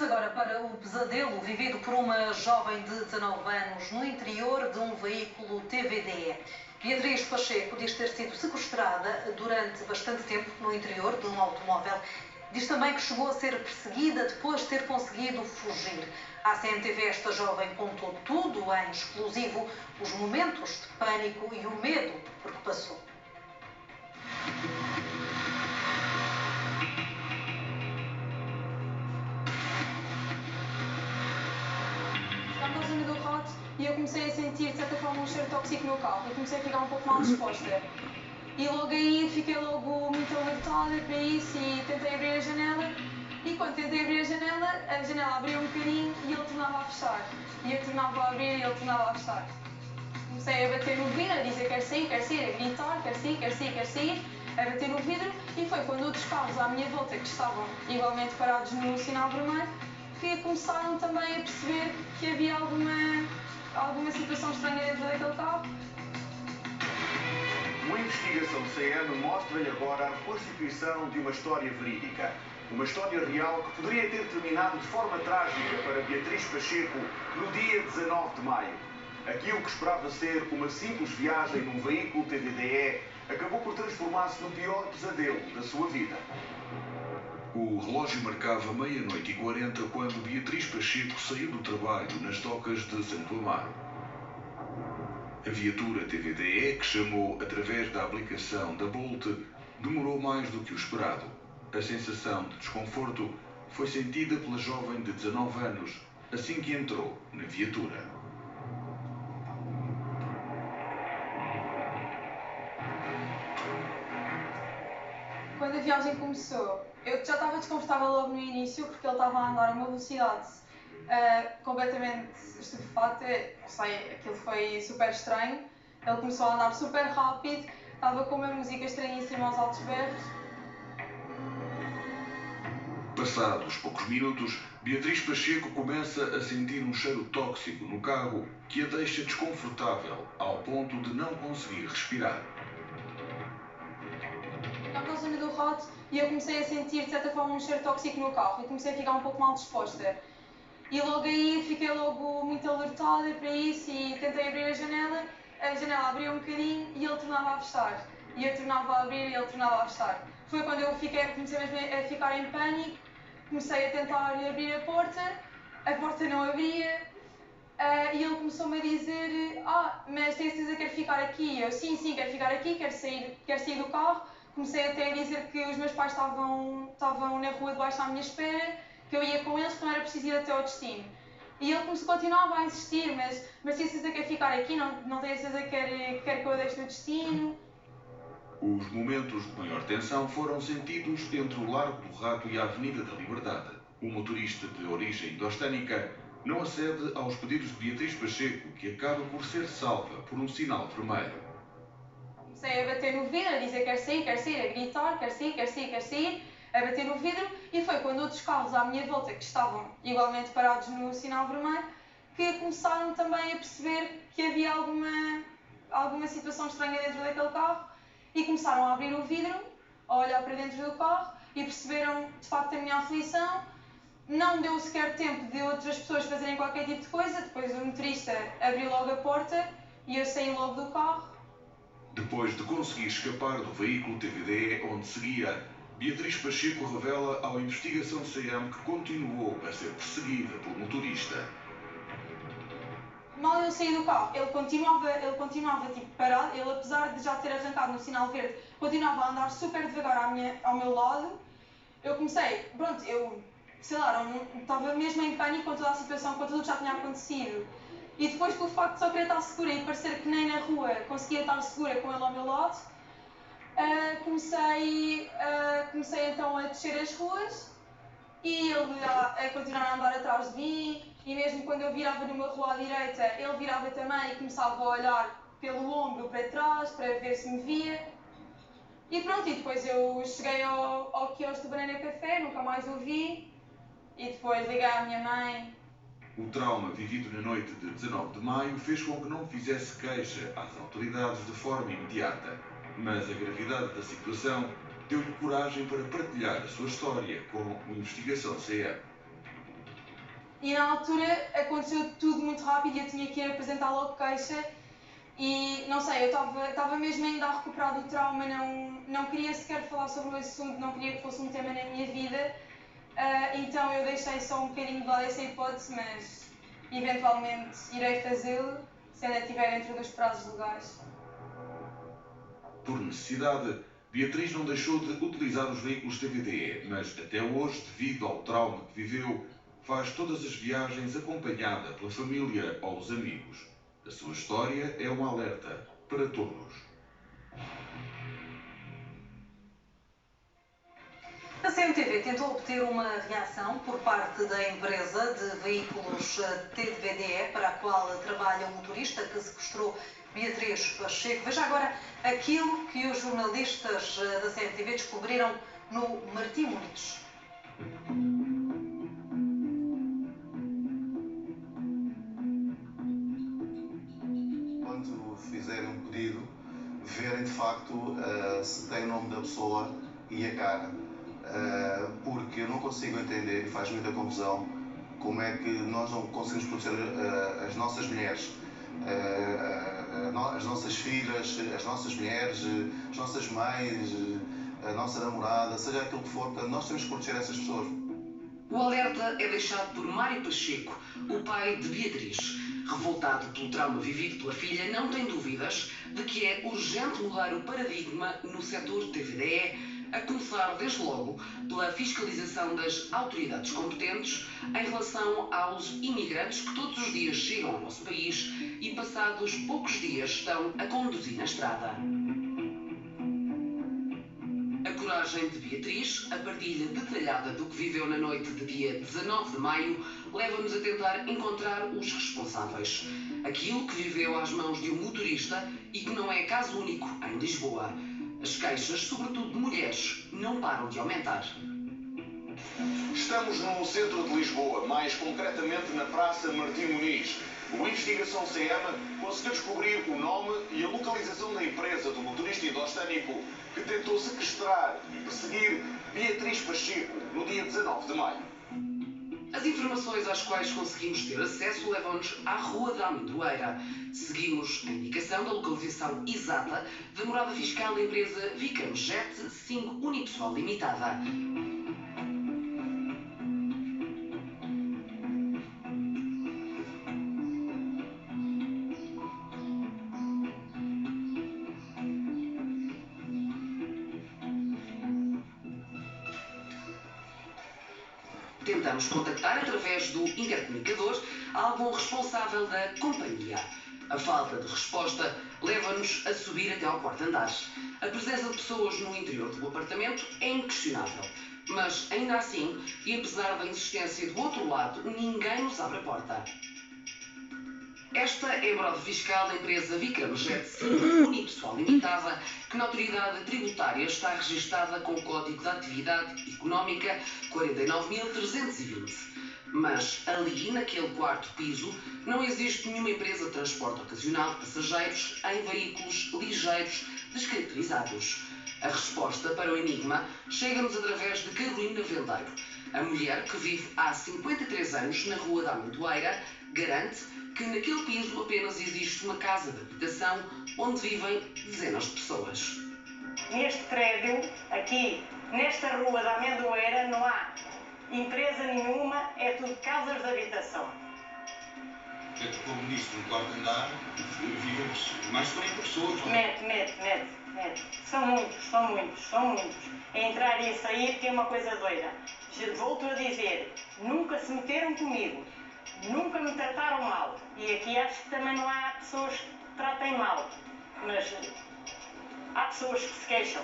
Agora para o pesadelo vivido por uma jovem de 19 anos no interior de um veículo TVDE. Beatriz Pacheco diz ter sido sequestrada durante bastante tempo no interior de um automóvel. Diz também que chegou a ser perseguida depois de ter conseguido fugir. À CMTV esta jovem contou tudo em exclusivo, os momentos de pânico e o medo por que passou. Estava na zona do rote e eu comecei a sentir, de certa forma, um cheiro tóxico no carro e comecei a ficar um pouco mal disposta. E logo aí fiquei muito alertada para isso e tentei abrir a janela. E quando tentei abrir a janela abria um bocadinho e ele tornava a fechar. E eu tornava a abrir e ele tornava a fechar. Comecei a bater no vidro, a dizer quer sair, a gritar, quer sair, a bater no vidro. E foi quando outros carros à minha volta, que estavam igualmente parados no sinal vermelho, que começaram também a perceber que havia alguma situação estranha dentro daquele carro. Uma investigação CM mostra-lhe agora a reconstituição de uma história verídica. Uma história real que poderia ter terminado de forma trágica para Beatriz Pacheco no dia 19 de maio. Aquilo que esperava ser uma simples viagem num veículo TVDE acabou por transformar-se no pior pesadelo da sua vida. O relógio marcava 00h40 quando Beatriz Pacheco saiu do trabalho nas docas de Santo Amaro. A viatura TVDE, que chamou através da aplicação da Bolt, demorou mais do que o esperado. A sensação de desconforto foi sentida pela jovem de 19 anos assim que entrou na viatura. Quando a viagem começou, eu já estava desconfortável logo no início porque ele estava a andar a uma velocidade completamente estupefacta. Não sei, aquilo foi super estranho. Ele começou a andar super rápido, estava com uma música estranhíssima aos altos berros. Passados poucos minutos, Beatriz Pacheco começa a sentir um cheiro tóxico no carro que a deixa desconfortável ao ponto de não conseguir respirar. Estava na zona do rote e eu comecei a sentir, de certa forma, um cheiro tóxico no carro e comecei a ficar um pouco mal disposta. E logo aí fiquei muito alertada para isso e tentei abrir a janela abria um bocadinho e ele tornava a fechar. E eu tornava a abrir e ele tornava a fechar. Foi quando eu comecei mesmo a ficar em pânico, comecei a tentar abrir a porta não abria e ele começou-me a dizer mas tem certeza que quer ficar aqui? Eu sim, quero ficar aqui, quero sair do carro. Comecei até a dizer que os meus pais estavam na rua de baixo à minha espera, que eu ia com eles, que não era preciso ir até ao destino. E ele continuava a insistir, mas tem certeza que quer ficar aqui? Não tem certeza que quer que eu deixe no destino? Os momentos de maior tensão foram sentidos entre o Largo do Rato e a Avenida da Liberdade. O motorista de origem indostânica não acede aos pedidos de Beatriz Pacheco, que acaba por ser salva por um sinal vermelho. Comecei a bater no vidro, a dizer quer sair, a gritar, quer sair, a bater no vidro, e foi quando outros carros à minha volta, que estavam igualmente parados no sinal vermelho, que começaram também a perceber que havia alguma situação estranha dentro daquele carro e começaram a abrir o vidro, a olhar para dentro do carro e perceberam de facto a minha aflição. Não deu sequer tempo de outras pessoas fazerem qualquer tipo de coisa, depois o motorista abriu logo a porta e eu saí logo do carro. Depois de conseguir escapar do veículo TVDE onde seguia, Beatriz Pacheco revela ao Investigação CM que continuou a ser perseguida pelo motorista. Mal eu saí do carro, ele continuava tipo parado, ele apesar de já ter arrancado no sinal verde, continuava a andar super devagar ao meu lado. Eu comecei, eu estava mesmo em pânico com toda a situação, com tudo o que já tinha acontecido. E depois, com o facto de só querer estar segura e parecer que nem na rua conseguia estar segura com ele ao meu lado, comecei então a descer as ruas e ele a continuar a andar atrás de mim. E mesmo quando eu virava numa rua à direita, ele virava também e começava a olhar pelo ombro para trás para ver se me via. E pronto, e depois eu cheguei ao quiosque do Banana Café, nunca mais o vi. E depois liguei à minha mãe. O trauma vivido na noite de 19 de maio fez com que não fizesse queixa às autoridades de forma imediata. Mas a gravidade da situação deu-lhe coragem para partilhar a sua história com a Investigação CM. E na altura aconteceu tudo muito rápido e eu tinha que ir apresentar logo queixa. E não sei, eu estava mesmo ainda a recuperar do trauma, não queria sequer falar sobre o assunto, não queria que fosse um tema na minha vida. Então eu deixei só um bocadinho de lado essa hipótese, mas eventualmente irei fazê-lo se ainda estiver dentro dos prazos legais. Por necessidade, Beatriz não deixou de utilizar os veículos TVDE, mas até hoje, devido ao trauma que viveu, faz todas as viagens acompanhada pela família ou os amigos. A sua história é um alerta para todos. A CMTV tentou obter uma reação por parte da empresa de veículos TVDE, para a qual trabalha o motorista que sequestrou Beatriz Pacheco. Veja agora aquilo que os jornalistas da CMTV descobriram no Martim Muniz. Quando fizerem um pedido, verem de facto se tem o nome da pessoa e a cara. Porque eu não consigo entender, e faz muita confusão, como é que nós não conseguimos proteger as nossas mulheres, as nossas filhas, as nossas mulheres, as nossas mães, a nossa namorada, seja aquilo que for, portanto, nós temos que proteger essas pessoas. O alerta é deixado por Mário Pacheco, o pai de Beatriz. Revoltado pelo trauma vivido pela filha, não tem dúvidas de que é urgente mudar o paradigma no setor TVDE, a começar desde logo pela fiscalização das autoridades competentes em relação aos imigrantes que todos os dias chegam ao nosso país e passados poucos dias estão a conduzir na estrada. A coragem de Beatriz, a partilha detalhada do que viveu na noite de dia 19 de maio, leva-nos a tentar encontrar os responsáveis. Aquilo que viveu às mãos de um motorista e que não é caso único em Lisboa. As queixas, sobretudo de mulheres, não param de aumentar. Estamos no centro de Lisboa, mais concretamente na Praça Martim Muniz. O Investigação CM conseguiu descobrir o nome e a localização da empresa do motorista indostânico que tentou sequestrar e perseguir Beatriz Pacheco no dia 19 de maio. As informações às quais conseguimos ter acesso levam-nos à Rua da Amendoeira. Seguimos a indicação da localização exata da morada fiscal da empresa Vicamjet 5 Unipessoal Limitada. Tentamos contactar através do intercomunicador algum responsável da companhia. A falta de resposta leva-nos a subir até ao quarto andar. A presença de pessoas no interior do apartamento é inquestionável. Mas, ainda assim, e apesar da insistência do outro lado, ninguém nos abre a porta. Esta é a morada fiscal da empresa Vicamjet 5 Unipessoal Limitada, que na autoridade tributária está registada com o Código de Atividade Económica 49.320. Mas ali, naquele quarto piso, não existe nenhuma empresa de transporte ocasional de passageiros em veículos ligeiros descaracterizados. A resposta para o enigma chega-nos através de Carolina Vendeiro. A mulher, que vive há 53 anos na Rua da Amendoeira, garante que naquele piso apenas existe uma casa de habitação onde vivem dezenas de pessoas. Neste prédio, aqui, nesta Rua da Amendoeira, não há empresa nenhuma, é tudo casas de habitação. Como disse, no quarto andar, vivem mais de 40 pessoas. Mete. São muitos. É entrar e sair que é uma coisa doida. Volto a dizer, nunca se meteram comigo, nunca me trataram mal. E aqui acho que também não há pessoas que tratem mal, mas há pessoas que se queixam.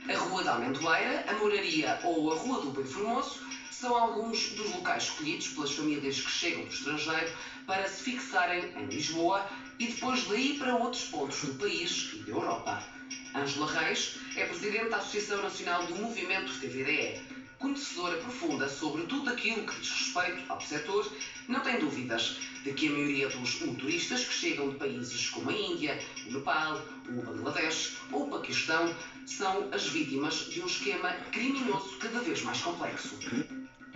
A Rua da Amendoeira, a Moraria ou a Rua do Bem Formoso são alguns dos locais escolhidos pelas famílias que chegam do estrangeiro para se fixarem em Lisboa e depois daí para outros pontos do país e da Europa. Ângela Reis é presidente da Associação Nacional do Movimento TVDE. Conhecedora profunda sobre tudo aquilo que diz respeito ao setor, não tem dúvidas de que a maioria dos motoristas que chegam de países como a Índia, o Nepal, o Bangladesh ou o Paquistão são as vítimas de um esquema criminoso cada vez mais complexo.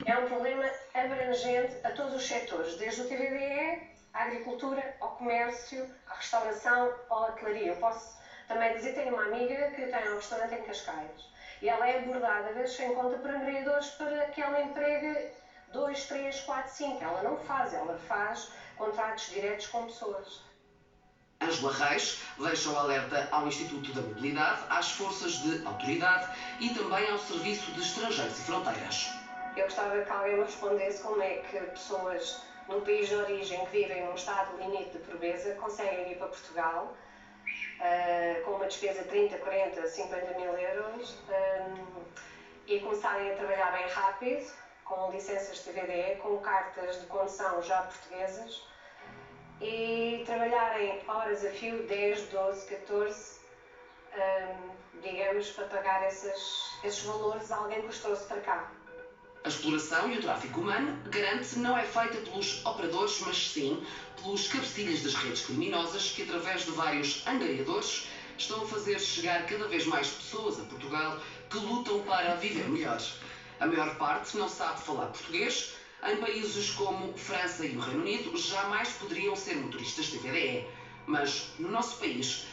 É um problema abrangente a todos os setores, desde o TVDE, à agricultura, ao comércio, à restauração, à hotelaria. Eu posso também dizer, tenho uma amiga que tem um restaurante em Cascais e ela é abordada, às vezes, sem conta por angariadores para que ela empregue 2, 3, 4, 5. Ela não faz, ela faz contratos diretos com pessoas. Ângela Reis deixa o alerta ao Instituto da Mobilidade, às forças de autoridade e também ao Serviço de Estrangeiros e Fronteiras. Eu gostava que alguém me respondesse como é que pessoas no país de origem que vivem num estado limite de pobreza conseguem ir para Portugal com uma despesa de 30, 40, 50 mil euros e começarem a trabalhar bem rápido, com licenças de TVDE, com cartas de condução já portuguesas e trabalharem horas a fio, 10, 12, 14, digamos, para pagar esses valores a alguém que os trouxe para cá. A exploração e o tráfico humano, garante, não é feita pelos operadores, mas sim pelos cabecilhas das redes criminosas que, através de vários angariadores, estão a fazer chegar cada vez mais pessoas a Portugal que lutam para viver melhor. A maior parte não sabe falar português. Em países como França e o Reino Unido, jamais poderiam ser motoristas TVDE. Mas, no nosso país,